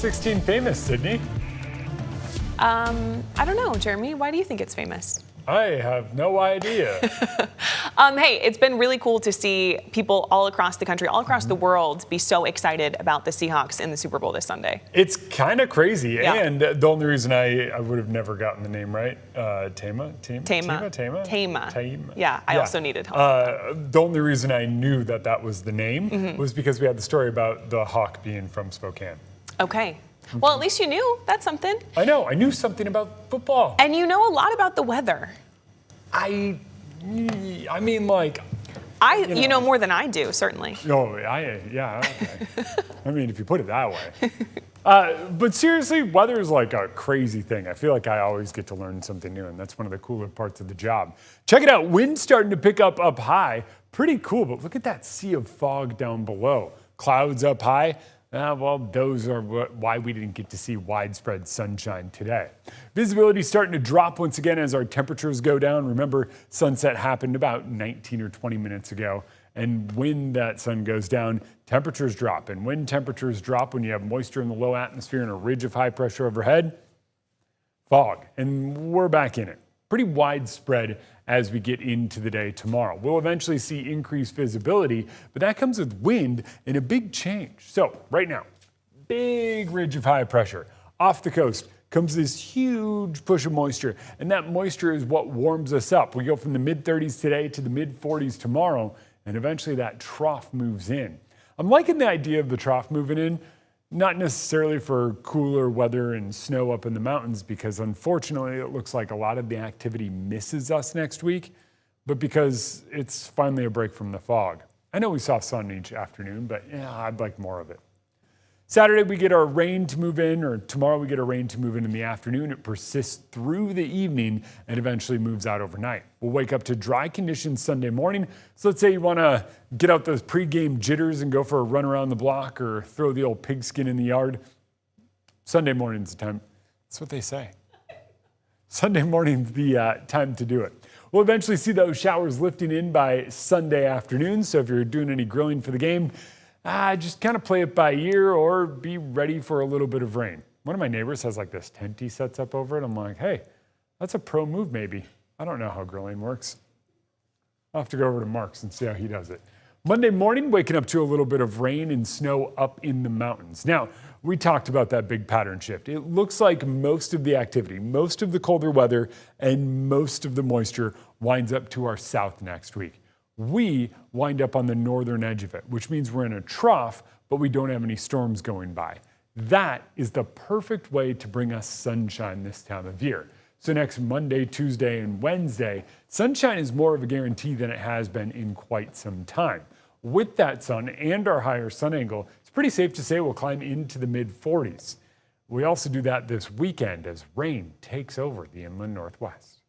16 famous, Sydney? I don't know, Jeremy. Why do you think it's famous? I have no idea. Hey, it's been really cool to see people all across the country, all across the world, be so excited about the Seahawks in the Super Bowl this Sunday. It's kind of crazy, Yeah. and the only reason I would have never gotten the name right, Tama. Yeah, I also needed help. The only reason I knew that was the name was because we had the story about the Hawk being from Spokane. Okay. Well, at least you knew. That's something. I know. I knew something about football. And you know a lot about the weather. I mean, like... You know more than I do, certainly. No, yeah, okay. I mean, if you put it that way. But seriously, weather is like a crazy thing. I feel like I always get to learn something new, and that's one of the cooler parts of the job. Check it out. Wind starting to pick up high. Pretty cool, but look at that sea of fog down below. Clouds up high. Well, those are why we didn't get to see widespread sunshine today. Visibility starting to drop once again as our temperatures go down. Remember, sunset happened about 19 or 20 minutes ago. And when that sun goes down, temperatures drop. And when temperatures drop, when you have moisture in the low atmosphere and a ridge of high pressure overhead, fog. And we're back in it. Pretty widespread as we get into the day tomorrow. We'll eventually see increased visibility, but that comes with wind and a big change. So right now, big ridge of high pressure. Off the coast comes this huge push of moisture, and that moisture is what warms us up. We go from the mid-30s today to the mid-40s tomorrow, and eventually that trough moves in. I'm liking the idea of the trough moving in. Not necessarily for cooler weather and snow up in the mountains, because unfortunately it looks like a lot of the activity misses us next week, but because it's finally a break from the fog. I know we saw sun each afternoon, but yeah, I'd like more of it. Saturday we get our rain to move in, or tomorrow we get our rain to move in the afternoon. It persists through the evening and eventually moves out overnight. We'll wake up to dry conditions Sunday morning. So let's say you want to get out those pregame jitters and go for a run around the block or throw the old pigskin in the yard. Sunday morning's the time. That's what they say. Sunday morning's the time to do it. We'll eventually see those showers lifting in by Sunday afternoon. So if you're doing any grilling for the game, just kind of play it by ear or be ready for a little bit of rain. One of my neighbors has like this tent he sets up over it. I'm like, hey, that's a pro move maybe. I don't know how grilling works. I'll have to go over to Mark's and see how he does it. Monday morning, waking up to a little bit of rain and snow up in the mountains. Now, we talked about that big pattern shift. It looks like most of the activity, most of the colder weather, and most of the moisture winds up to our south next week. We wind up on the northern edge of it, which means we're in a trough, but we don't have any storms going by. That is the perfect way to bring us sunshine this time of year. So next Monday, Tuesday, and Wednesday, sunshine is more of a guarantee than it has been in quite some time. With that sun and our higher sun angle, it's pretty safe to say we'll climb into the mid-40s. We also do that this weekend as rain takes over the inland northwest.